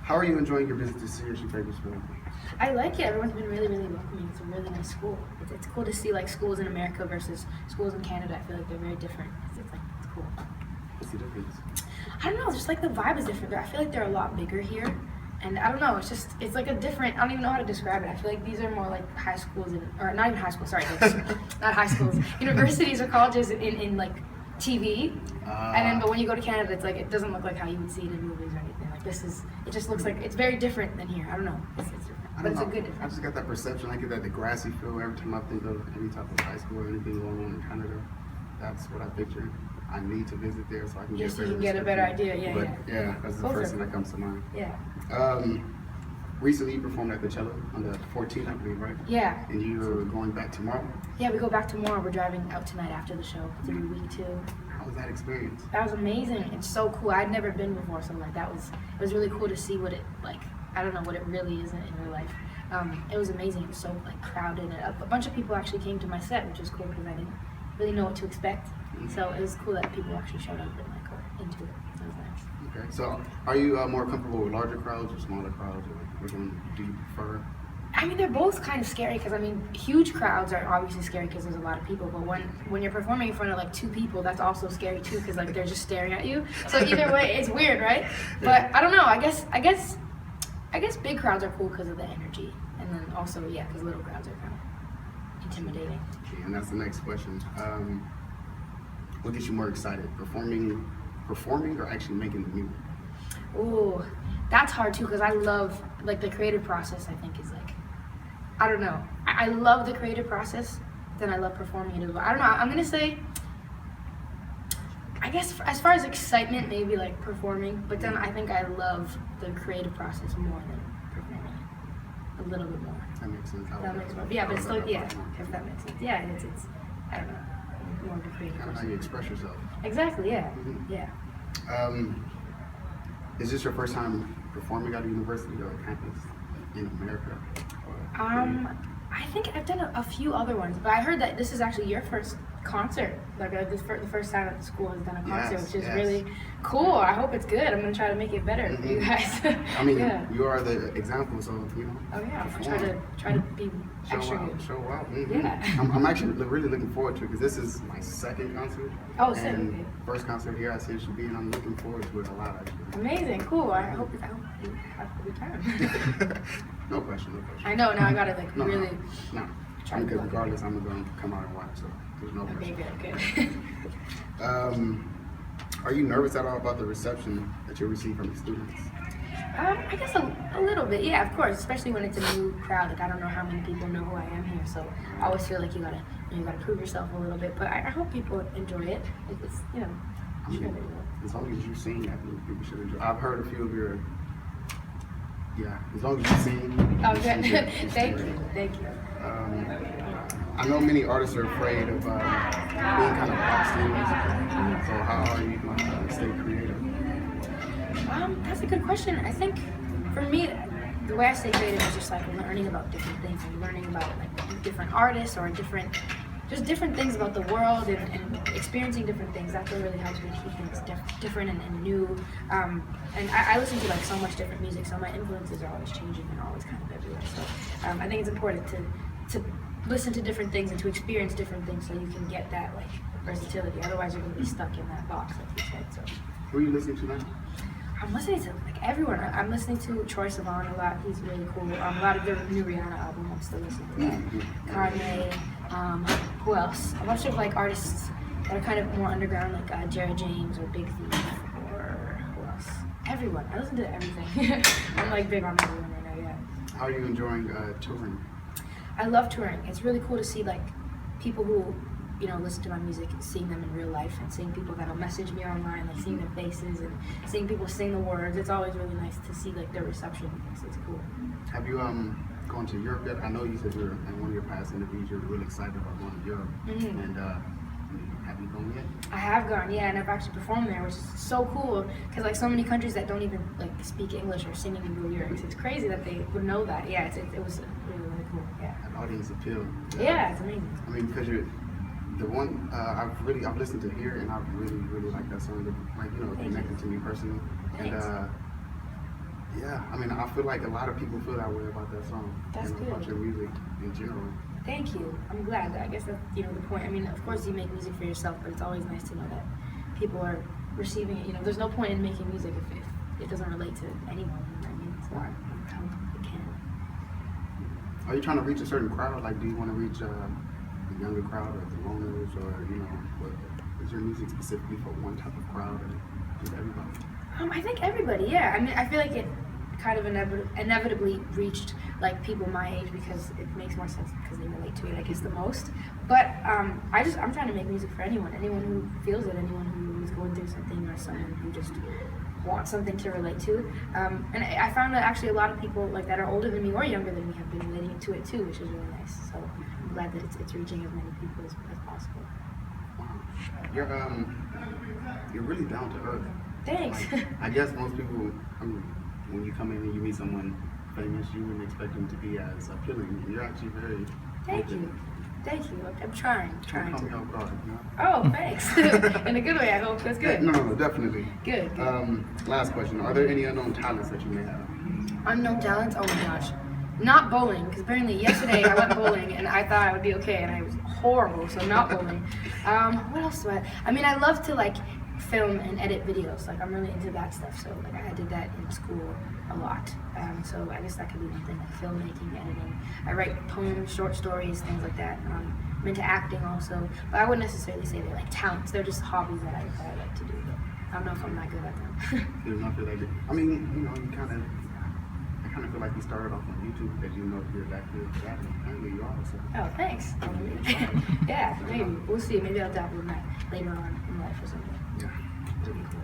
How are you enjoying your visit to CSU Bakersfield? I like it. Everyone's been really, really welcoming. It's a really nice school. It's cool to see like schools in America versus schools in Canada. I feel like they're very different. It's cool. What's the difference? I don't know. Just like the vibe is different. I feel like they're a lot bigger here, and I don't know. It's like a different. I don't even know how to describe it. I feel like these are more like high schools or not even high schools. Sorry, not high schools. Universities or colleges in like TV, and then but when you go to Canada, it's like it doesn't look like how you would see it in movies or anything. Like it just looks like it's very different than here. I don't know. It's different. But it's a good difference. I just got that perception. I get that the grassy feel every time I think of any type of high school or anything going on in Canada. That's what I picture. I need to visit there so I can get a better idea. Yeah, that's the first thing that comes to mind. Yeah. Recently you performed at Coachella on the 14th, I believe, right? Yeah. And you're going back tomorrow? Yeah, we go back tomorrow. We're driving out tonight after the show. It's in week 2. How was that experience? That was amazing. It's so cool. I'd never been before, so like it was really cool to see what it like. I don't know what it really is in real life. It was amazing. It was so like crowded, and a bunch of people actually came to my set, which was cool because I didn't really know what to expect. So it was cool that people actually showed up and like were into it. So it was nice. Okay. So are you more comfortable with larger crowds or smaller crowds, or which one do you prefer? I mean, they're both kind of scary because I mean, huge crowds are obviously scary because there's a lot of people. But when you're performing in front of like 2 people, that's also scary too because like they're just staring at you. So either way, it's weird, right? But I don't know. I guess big crowds are cool because of the energy, and then also because little crowds are kind of intimidating. Okay, and that's the next question. What gets you more excited, performing, or actually making the music? Ooh, that's hard too because I love like the creative process. I think is like, I don't know. I love the creative process. Then I love performing it as well. I don't know. I'm gonna say, I guess as far as excitement, maybe like performing. But then I think I love the creative process more than performing. A little bit more. That makes sense. That makes sense. Yeah, but it's still if that makes sense. Yeah, it's I don't know. More of a creative Kind of how process. you express yourself. Exactly. Yeah. Mm-hmm. Yeah. Is this your first time performing at a university or campus in America? I think I've done a few other ones, but I heard that this is actually your first concert. Like the first time that the school has done a concert, which is really cool. I hope it's good. I'm gonna try to make it better for you guys. I mean, you are the example, so you know. Oh yeah, try to be extra good. Show out. Yeah. I'm actually really looking forward to it because this is my second concert. Oh, and first concert here at CSU, and I'm looking forward to it a lot actually. Amazing, cool. I hope you have a good time. No question. I know. Now I gotta like really. No. Because regardless, I'm going to come out and watch, so there's no pressure. Okay, good. Are you nervous at all about the reception that you receive from the students? I guess a little bit, yeah, of course, especially when it's a new crowd. Like I don't know how many people know who I am here, so I always feel like you gotta prove yourself a little bit. But I hope people enjoy it. It's I mean, as long as you sing, I think people should enjoy. I've heard a few of your. Yeah, as long as you sing. Oh, good. Thank you. I know many artists are afraid of being kind of boxed in musically. So how are you going to stay creative? That's a good question. I think for me, the way I stay creative is just like learning about different things and learning about like different artists or different things about the world and experiencing different things. That's what really helps me keep things different and new. And I listen to like so much different music, so my influences are always changing and always kind of everywhere. So I think it's important to listen to different things and to experience different things so you can get that like versatility. Otherwise, you're going to be stuck in that box, like you said. So Who are you listening to now? I'm listening to like everyone. I'm listening to Troye Sivan a lot. He's really cool. A lot of the new Rihanna album. I'm still listening to that. Kanye. Who else? A bunch of like artists that are kind of more underground, like Jared James or Big Thief or who else? Everyone. I listen to everything. I'm like big on everyone right now. Yeah. How are you enjoying touring? I love touring. It's really cool to see like people who listen to my music and seeing them in real life and seeing people that'll message me online, like seeing their faces and seeing people sing the words. It's always really nice to see like their reception. It's cool. Have you gone to Europe yet? I know you said you're in one of your past interviews you're really excited about going to Europe. And have you gone yet? I have gone, yeah, and I've actually performed there, which is so cool because like so many countries that don't even like speak English are singing in real lyrics. It's crazy that they would know that. Yeah, it was really cool. Yeah. An audience appeal. Yeah, it's amazing. I mean, because you're the one I've listened to here, and I really like that song. Like connected to me personally. Thanks. And Yeah, I mean, I feel like a lot of people feel that way about that song. That's good. About your music in general. Thank you. I'm glad. I guess that's the point. I mean, of course you make music for yourself, but it's always nice to know that people are receiving it. There's no point in making music if it doesn't relate to anyone. I mean, so Right. it can. Are you trying to reach a certain crowd? Like, do you want to reach a younger crowd or the loners, or what, is your music specifically for one type of crowd or just everybody? I think everybody. Yeah. I mean, I feel like it kind of inevitably reached like people my age because it makes more sense because they relate to it, I guess, the most. But I'm trying to make music for anyone who feels it, anyone who is going through something, or someone who just wants something to relate to. And I found that actually a lot of people like that are older than me or younger than me have been relating to it too, which is really nice. So I'm glad that it's reaching as many people as possible. Wow. You're really down to earth. Thanks. Like, I guess most people, when you come in and you meet someone famous, you wouldn't expect them to be as appealing. You're actually very Thank you. I'm trying Don't to. come off guard, Oh, thanks. In a good way, I hope. That's good. No, definitely. Good. Last question. Are there any unknown talents that you may have? Unknown talents? Oh my gosh. Not bowling, because apparently yesterday I went bowling and I thought I would be okay and I was horrible, so not bowling. What else do I mean, I love to like film and edit videos. Like I'm really into that stuff, so like I did that in school a lot. So I guess that could be one thing, like filmmaking, editing. I write poems, short stories, things like that. I'm into acting also, but I wouldn't necessarily say they're like talents. They're just hobbies that I like to do. But I don't know if I'm that good at them. You're not good at it. I mean, I kind of feel like you started off on YouTube because you know you're that good at it. Apparently you are. So. Oh, thanks. Yeah, maybe. We'll see. Maybe I'll dabble in that later on in life or something. Yeah. It'll be cool.